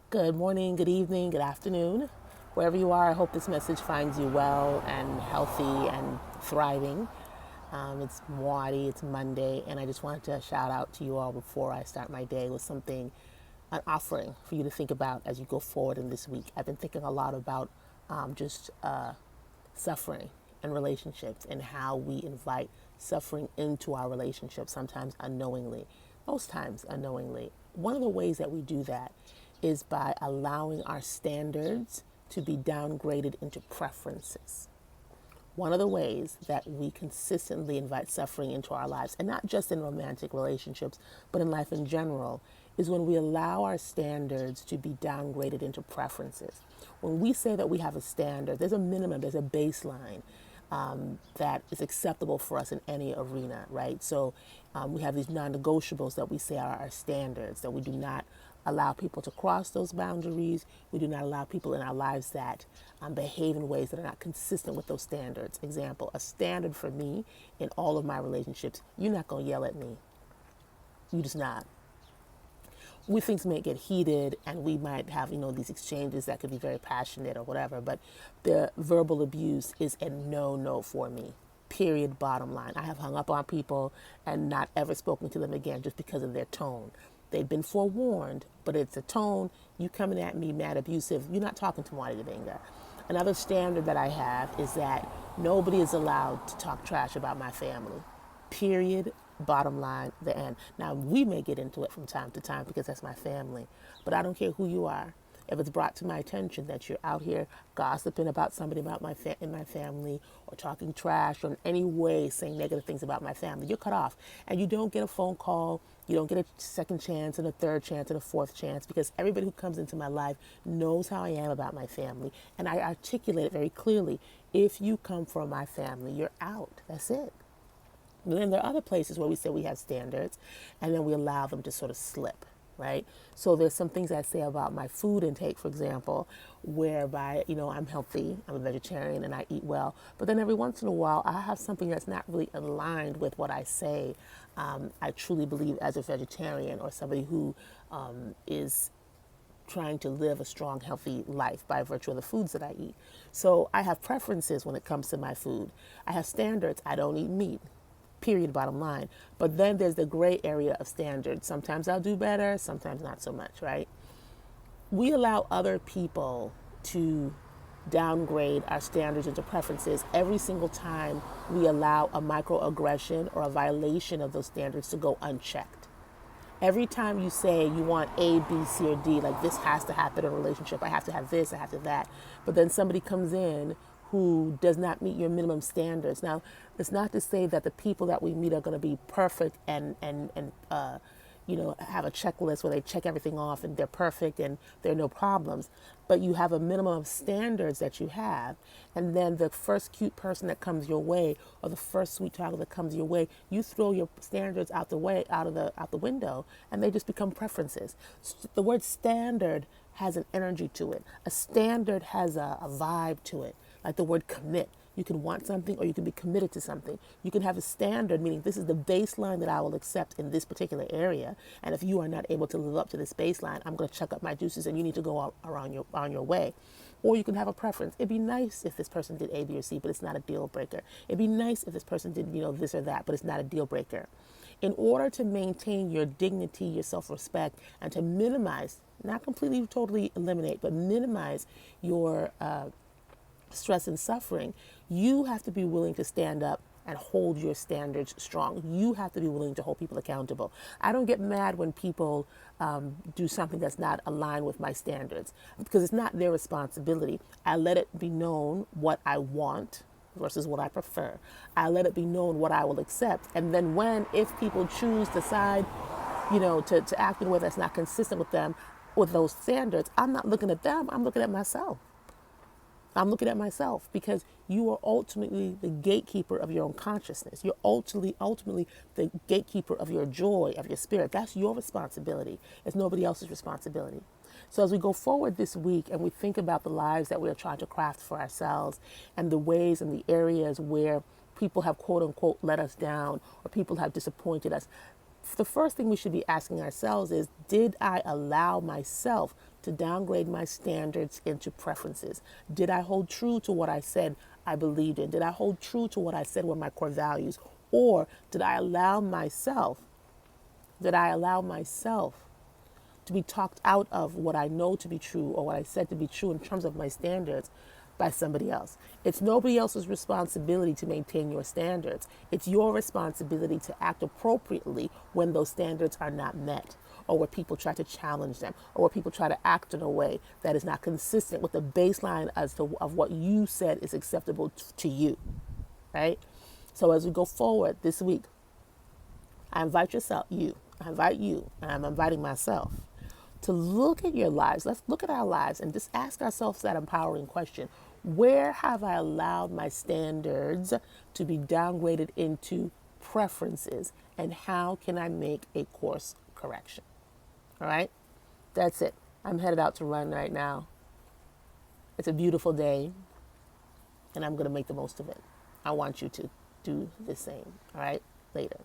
Good morning, good evening, good afternoon. Wherever you are, I hope this message finds you well and healthy and thriving. It's Muadi, it's Monday, and I just wanted to shout out to you all before I start my day with something, an offering for you to think about as you go forward in this week. I've been thinking a lot about just suffering and relationships and how we invite suffering into our relationships, sometimes unknowingly, most times unknowingly. One of the ways that we do that is by allowing our standards to be downgraded into preferences. One of the ways that we consistently invite suffering into our lives, and not just in romantic relationships, but in life in general, is when we allow our standards to be downgraded into preferences. When we say that we have a standard, there's a minimum, there's a baseline that is acceptable for us in any arena, right? So we have these non negotiables that we say are our standards, that we do not allow people to cross those boundaries. We do not allow people in our lives that behave in ways that are not consistent with those standards. Example, a standard for me in all of my relationships: you're not going to yell at me. You just not. We things may get heated and we might have, these exchanges that could be very passionate or whatever, but the verbal abuse is a no for me. Period, bottom line. I have hung up on people and not ever spoken to them again just because of their tone. They've been forewarned, but it's a tone. You coming at me mad abusive, you're not talking to Muadi Dabenga. Another standard that I have is that nobody is allowed to talk trash about my family. Period, bottom line, the end. Now, we may get into it from time to time because that's my family, but I don't care who you are. If it's brought to my attention that you're out here gossiping about somebody about in my family, or talking trash, or in any way saying negative things about my family, you're cut off. And you don't get a phone call. You don't get a second chance and a third chance and a fourth chance, because everybody who comes into my life knows how I am about my family. And I articulate it very clearly. If you come from my family, you're out. That's it. And then there are other places where we say we have standards and then we allow them to sort of slip, right? So there's some things I say about my food intake, for example, whereby, I'm healthy, I'm a vegetarian and I eat well. But then every once in a while, I have something that's not really aligned with what I say I truly believe as a vegetarian, or somebody who is trying to live a strong, healthy life by virtue of the foods that I eat. So I have preferences when it comes to my food. I have standards. I don't eat meat. Period, bottom line. But then there's the gray area of standards. Sometimes I'll do better, sometimes not so much, right? We allow other people to downgrade our standards into preferences every single time we allow a microaggression or a violation of those standards to go unchecked. Every time you say you want A, B, C, or D, like this has to happen in a relationship, I have to have this, I have to have that, but then somebody comes in who does not meet your minimum standards. Now, it's not to say that the people that we meet are going to be perfect and have a checklist where they check everything off and they're perfect and there are no problems. But you have a minimum of standards that you have, and then the first cute person that comes your way, or the first sweet talker that comes your way, you throw your standards out the window, and they just become preferences. The word standard has an energy to it. A standard has a vibe to it, like the word commit. You can want something or you can be committed to something. You can have a standard, meaning this is the baseline that I will accept in this particular area. And if you are not able to live up to this baseline, I'm going to chuck up my juices and you need to go on your way. Or you can have a preference. It'd be nice if this person did A, B, or C, but it's not a deal breaker. It'd be nice if this person did, this or that, but it's not a deal breaker. In order to maintain your dignity, your self-respect, and to minimize, not completely totally eliminate, but minimize your stress and suffering, you have to be willing to stand up and hold your standards strong. You have to be willing to hold people accountable. I don't get mad when people do something that's not aligned with my standards, because it's not their responsibility. I let it be known what I want versus what I prefer. I let it be known what I will accept. And then if people choose to decide, to act in a way that's not consistent with them, with those standards, I'm not looking at them, I'm looking at myself. I'm looking at myself, because you are ultimately the gatekeeper of your own consciousness. You're ultimately the gatekeeper of your joy, of your spirit. That's your responsibility. It's nobody else's responsibility. So as we go forward this week and we think about the lives that we are trying to craft for ourselves, and the ways and the areas where people have quote unquote let us down, or people have disappointed us, the first thing we should be asking ourselves is, did I allow myself to downgrade my standards into preferences? Did I hold true to what I said I believed in? Did I hold true to what I said were my core values? Or did I allow myself to be talked out of what I know to be true or what I said to be true in terms of my standards by somebody else? It's nobody else's responsibility to maintain your standards. It's your responsibility to act appropriately when those standards are not met, or where people try to challenge them, or where people try to act in a way that is not consistent with the baseline of what you said is acceptable to you, right? So as we go forward this week, I invite you, and I'm inviting myself to look at your lives. Let's look at our lives and just ask ourselves that empowering question. Where have I allowed my standards to be downgraded into preferences? And how can I make a course correction? All right? That's it. I'm headed out to run right now. It's a beautiful day, and I'm going to make the most of it. I want you to do the same. All right? Later.